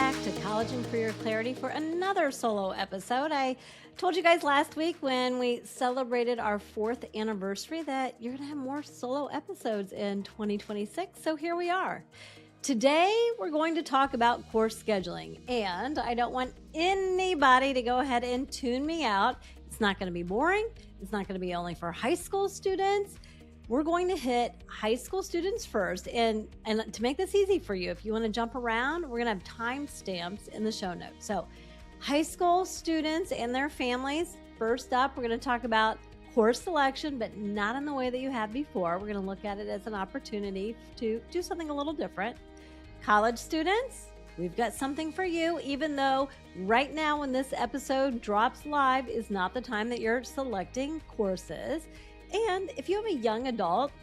back to College and Career Clarity for another solo episode. I told you guys last week when we celebrated our 4th anniversary that you're going to have more solo episodes in 2026. So here we are. Today, we're going to talk about course scheduling, and I don't want anybody to go ahead and tune me out. It's not going to be boring. It's not going to be only for high school students. We're going to hit high school students first. And to make this easy for you, if you want to jump around, we're going to have timestamps in the show notes. So high school students and their families, first up, we're going to talk about course selection, but not in the way that you have before. We're going to look at it as an opportunity to do something a little different. College students, we've got something for you, even though right now when this episode drops live is not the time that you're selecting courses. And if you have a young adult,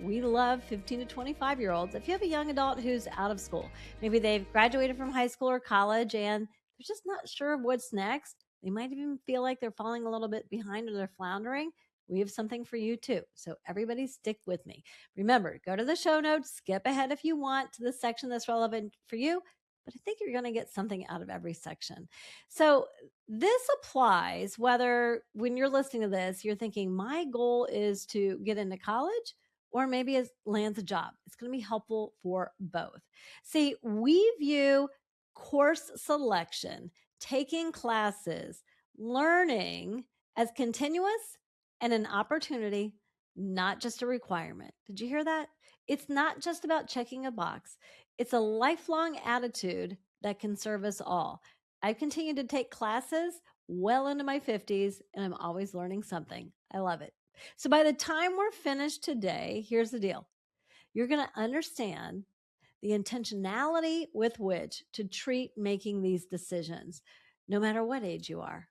we love 15 to 25-year-olds. If you have a young adult who's out of school, maybe they've graduated from high school or college and they're just not sure of what's next. They might even feel like they're falling a little bit behind or they're floundering. We have something for you too. So everybody stick with me. Remember, go to the show notes, skip ahead if you want to the section that's relevant for you, but I think you're going to get something out of every section. So this applies whether when you're listening to this, you're thinking my goal is to get into college or maybe it lands a job. It's going to be helpful for both. See, we view course selection, taking classes, learning as continuous and an opportunity, not just a requirement. Did you hear that? It's not just about checking a box. It's a lifelong attitude that can serve us all. I've continued to take classes well into my 50s, and I'm always learning something. I love it. So by the time we're finished today, here's the deal. You're going to understand the intentionality with which to treat making these decisions, no matter what age you are,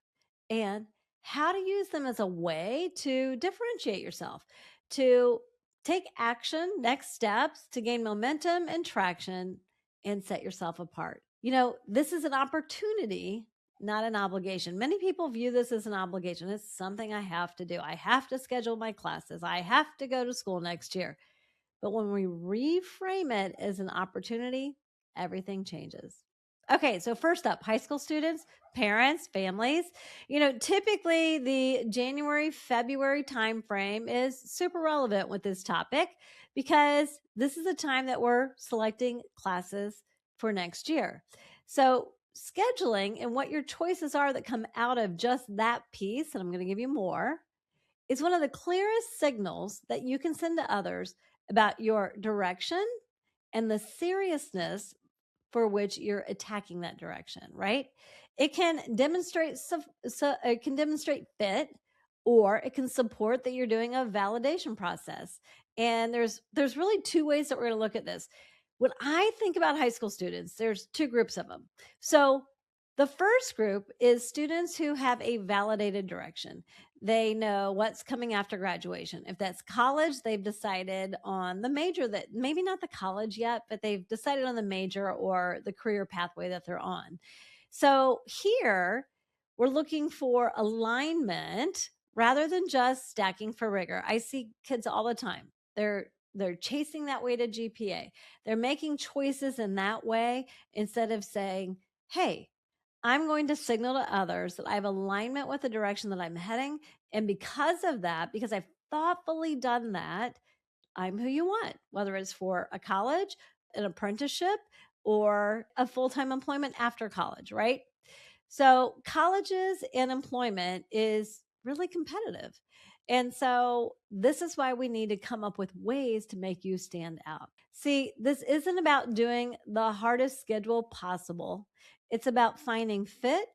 and how to use them as a way to differentiate yourself, to take action, next steps to gain momentum and traction and set yourself apart. This is an opportunity, not an obligation. Many people view this as an obligation. It's something I have to do. I have to schedule my classes. I have to go to school next year. But when we reframe it as an opportunity, everything changes. Okay, so first up, high school students, parents, families. Typically the January, February timeframe is super relevant with this topic because this is the time that we're selecting classes for next year. So scheduling and what your choices are that come out of just that piece, and I'm going to give you more, is one of the clearest signals that you can send to others about your direction and the seriousness for which you're attacking that direction, right? It can demonstrate it can demonstrate fit, or it can support that you're doing a validation process. And there's really two ways that we're going to look at this. When I think about high school students, there's two groups of them. So the first group is students who have a validated direction. They know what's coming after graduation. If that's college, they've decided on the major that maybe not the college yet, but they've decided on the major or the career pathway that they're on. So here we're looking for alignment rather than just stacking for rigor. I see kids all the time. They're chasing that weighted GPA. They're making choices in that way instead of saying, hey, I'm going to signal to others that I have alignment with the direction that I'm heading. And because of that, because I've thoughtfully done that, I'm who you want, whether it's for a college, an apprenticeship, or a full-time employment after college, right? So colleges and employment is really competitive. And so this is why we need to come up with ways to make you stand out. See, this isn't about doing the hardest schedule possible. It's about finding fit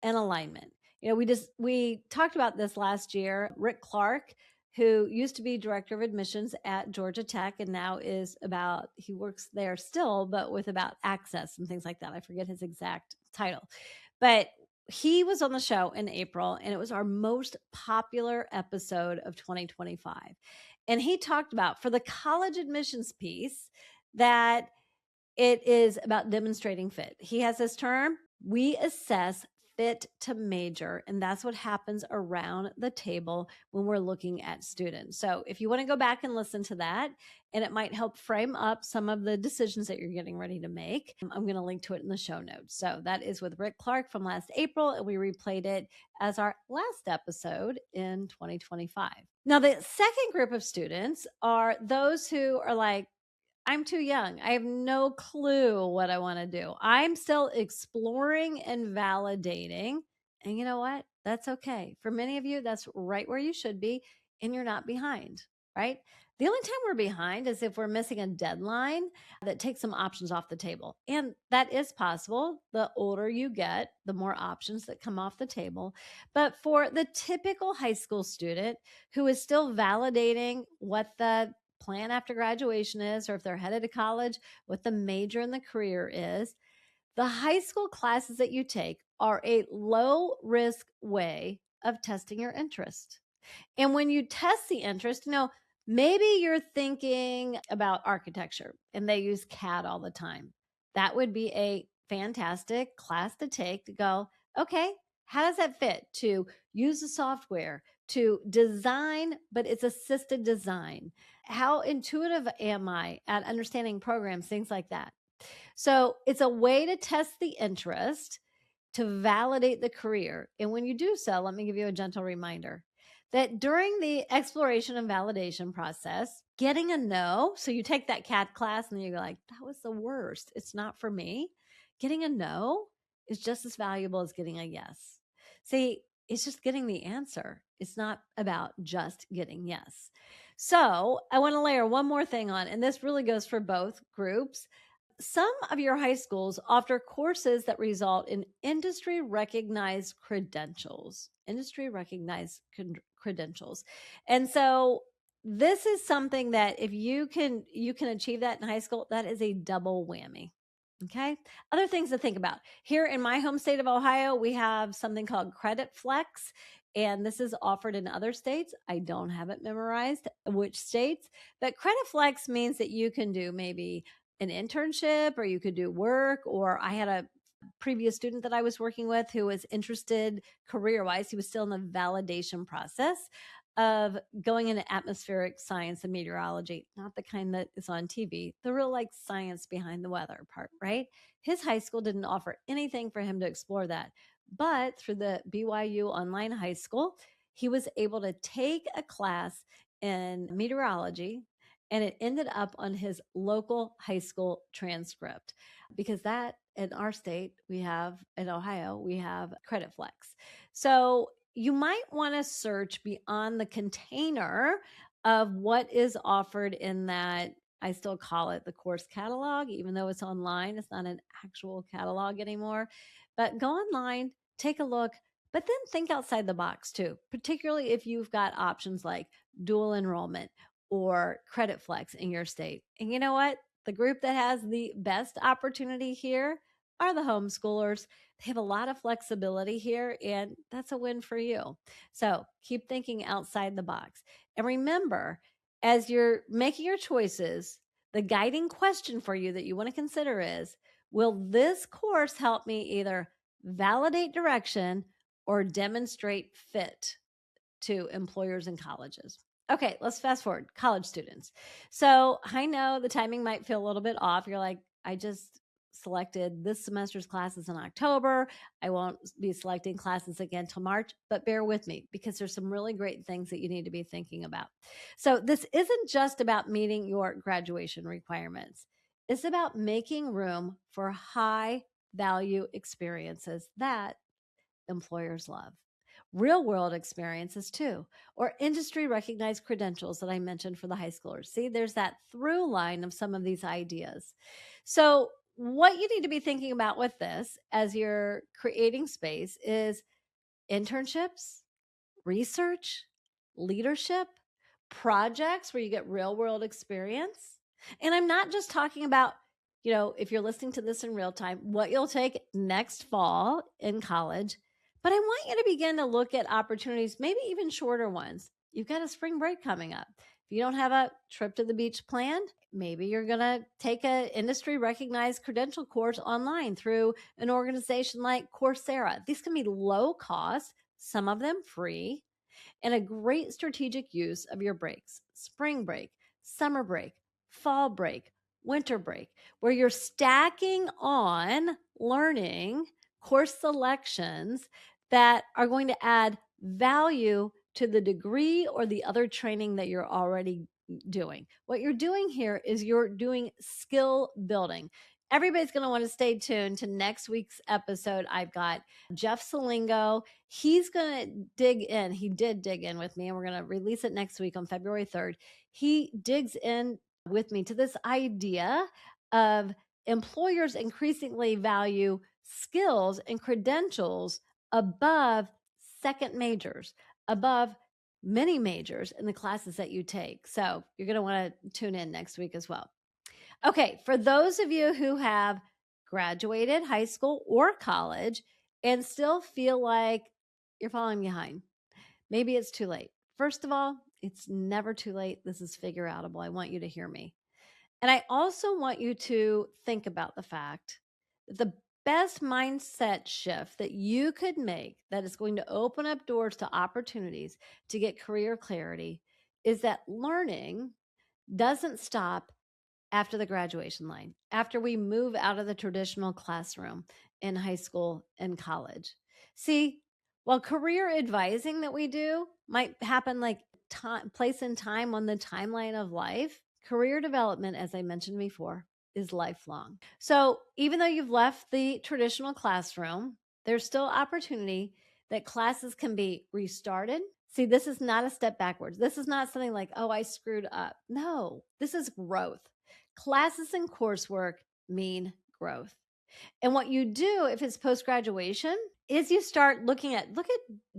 and alignment. We talked about this last year. Rick Clark, who used to be director of admissions at Georgia Tech and now he works there still, but with about access and things like that. I forget his exact title, but he was on the show in April and it was our most popular episode of 2025. And he talked about for the college admissions piece that it is about demonstrating fit. He has this term, we assess fit to major. And that's what happens around the table when we're looking at students. So if you want to go back and listen to that, and it might help frame up some of the decisions that you're getting ready to make, I'm going to link to it in the show notes. So that is with Rick Clark from last April, and we replayed it as our last episode in 2025. Now, the second group of students are those who are like, I'm too young. I have no clue what I want to do. I'm still exploring and validating. And you know what? That's okay. For many of you, that's right where you should be, and you're not behind, right? The only time we're behind is if we're missing a deadline that takes some options off the table. And that is possible. The older you get, the more options that come off the table. But for the typical high school student who is still validating what the plan after graduation is, or if they're headed to college, what the major and the career is, the high school classes that you take are a low risk way of testing your interest. And when you test the interest, maybe you're thinking about architecture and they use CAD all the time. That would be a fantastic class to take to go, okay, how does that fit to use the software, to design, but it's assisted design? How intuitive am I at understanding programs, things like that? So it's a way to test the interest, to validate the career. And when you do so, let me give you a gentle reminder that during the exploration and validation process, getting a no, so you take that CAD class and you're like, that was the worst. It's not for me. Getting a no is just as valuable as getting a yes. See, it's just getting the answer. It's not about just getting yes. So I want to layer one more thing on, and this really goes for both groups. Some of your high schools offer courses that result in industry recognized credentials. And so this is something that if you can achieve that in high school, that is a double whammy. Okay. Other things to think about. Here in my home state of Ohio, we have something called Credit Flex, and this is offered in other states. I don't have it memorized which states, but Credit Flex means that you can do maybe an internship, or you could do work. Or I had a previous student that I was working with who was interested career-wise. He was still in the validation process of going into atmospheric science and meteorology, not the kind that is on TV, the real like science behind the weather part, right? His high school didn't offer anything for him to explore that. But through the BYU online high school, he was able to take a class in meteorology, and it ended up on his local high school transcript, because that in our state, in Ohio, we have Credit Flex. So you might want to search beyond the container of what is offered in that. I still call it the course catalog, even though it's online. It's not an actual catalog anymore. But go online, take a look, but then think outside the box too, particularly if you've got options like dual enrollment or Credit Flex in your state. And you know what? The group that has the best opportunity here are the homeschoolers. They have a lot of flexibility here, and that's a win for you. So keep thinking outside the box. And remember, as you're making your choices, the guiding question for you that you want to consider is, will this course help me either validate direction or demonstrate fit to employers and colleges? Okay, let's fast forward. College students. So I know the timing might feel a little bit off. You're like, I just selected this semester's classes in October. I won't be selecting classes again till March, but bear with me because there's some really great things that you need to be thinking about. So this isn't just about meeting your graduation requirements. It's about making room for high value experiences that employers love. Real world experiences too, or industry recognized credentials that I mentioned for the high schoolers. See, there's that through line of some of these ideas. So what you need to be thinking about with this as you're creating space is internships, research, leadership, projects where you get real world experience. And I'm not just talking about, if you're listening to this in real time, what you'll take next fall in college, but I want you to begin to look at opportunities, maybe even shorter ones. You've got a spring break coming up. If you don't have a trip to the beach planned, maybe you're going to take an industry recognized credential course online through an organization like Coursera. These can be low cost, some of them free, and a great strategic use of your breaks: spring break, summer break, fall break, winter break, where you're stacking on learning course selections that are going to add value to the degree or the other training that you're already doing. What you're doing here is you're doing skill building. Everybody's going to want to stay tuned to next week's episode. I've got Jeff Salingo. He's going to dig in. He did dig in with me, and we're going to release it next week on February 3rd. He digs in with me to this idea of employers increasingly value skills and credentials above second majors, above many majors in the classes that you take. So you're going to want to tune in next week as well. Okay, for those of you who have graduated high school or college and still feel like you're falling behind, maybe it's too late. First of all, it's never too late. This is figure outable. I want you to hear me. And I also want you to think about the fact that the best mindset shift that you could make that is going to open up doors to opportunities to get career clarity is that learning doesn't stop after the graduation line, after we move out of the traditional classroom in high school and college. See, while career advising that we do might happen like place and time on the timeline of life, career development, as I mentioned before, is lifelong. So even though you've left the traditional classroom, there's still opportunity that classes can be restarted. See, this is not a step backwards. This is not something like, oh, I screwed up. No, this is growth. Classes and coursework mean growth. And what you do if it's post-graduation is you start look at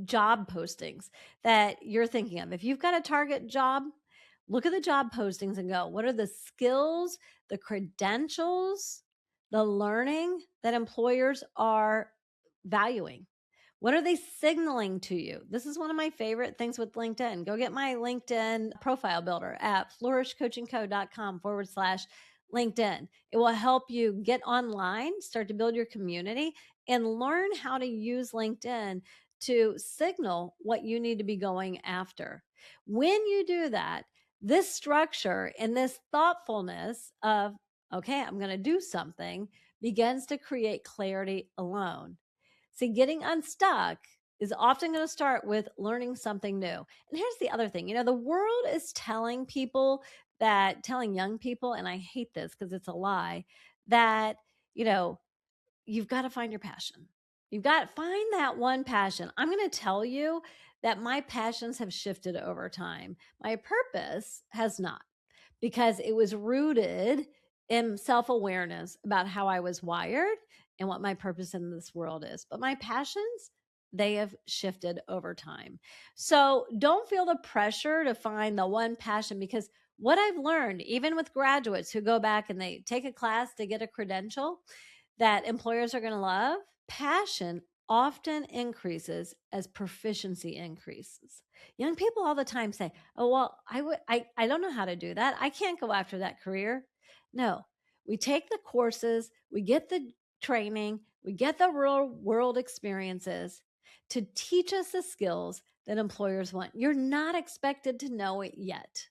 job postings that you're thinking of. If you've got a target job, look at the job postings and go, what are the skills, the credentials, the learning that employers are valuing? What are they signaling to you? This is one of my favorite things with LinkedIn. Go get my LinkedIn profile builder at flourishcoachingco.com/LinkedIn. It will help you get online, start to build your community, and learn how to use LinkedIn to signal what you need to be going after. When you do that, this structure and this thoughtfulness of, okay, I'm going to do something, begins to create clarity alone. See, getting unstuck is often going to start with learning something new. And here's the other thing, the world is telling young people, and I hate this because it's a lie, that, you've got to find your passion. You've got to find that one passion. I'm going to tell you that my passions have shifted over time. My purpose has not, because it was rooted in self-awareness about how I was wired and what my purpose in this world is. But my passions, they have shifted over time. So don't feel the pressure to find the one passion, because what I've learned, even with graduates who go back and they take a class to get a credential that employers are going to love, passion often increases as proficiency increases. Young people all the time say, oh, well, I don't know how to do that. I can't go after that career. No, we take the courses, we get the training, we get the real world experiences to teach us the skills that employers want. You're not expected to know it yet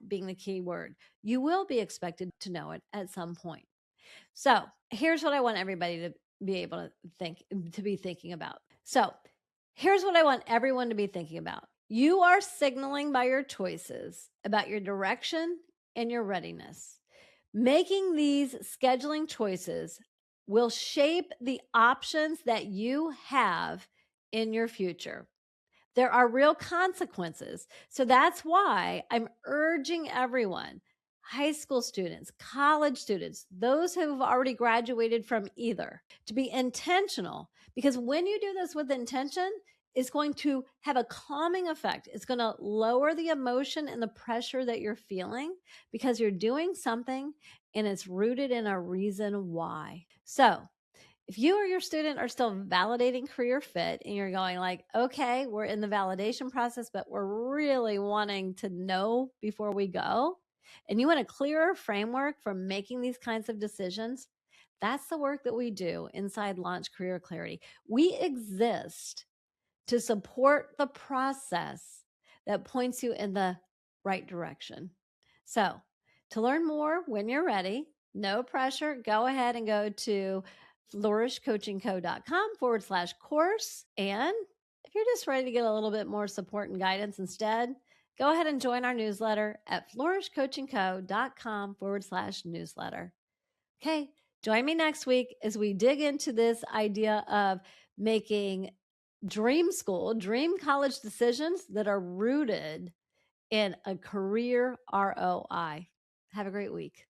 being the key word. You will be expected to know it at some point. So here's what I want everybody to be able to be thinking about. So here's what I want everyone to be thinking about. You are signaling by your choices about your direction and your readiness. Making these scheduling choices will shape the options that you have in your future. There are real consequences. So that's why I'm urging everyone, high school students, college students, those who have already graduated from either, to be intentional. Because when you do this with intention, it's going to have a calming effect. It's going to lower the emotion and the pressure that you're feeling because you're doing something and it's rooted in a reason why. So If you or your student are still validating career fit and you're going like, okay, we're in the validation process, but we're really wanting to know before we go, and you want a clearer framework for making these kinds of decisions, that's the work that we do inside Launch Career Clarity. We exist to support the process that points you in the right direction. So, to learn more when you're ready, no pressure, go ahead and go to flourishcoachingco.com/course. And if you're just ready to get a little bit more support and guidance instead, go ahead and join our newsletter at flourishcoachingco.com/newsletter. Okay, join me next week as we dig into this idea of making dream school, dream college decisions that are rooted in a career ROI. Have a great week.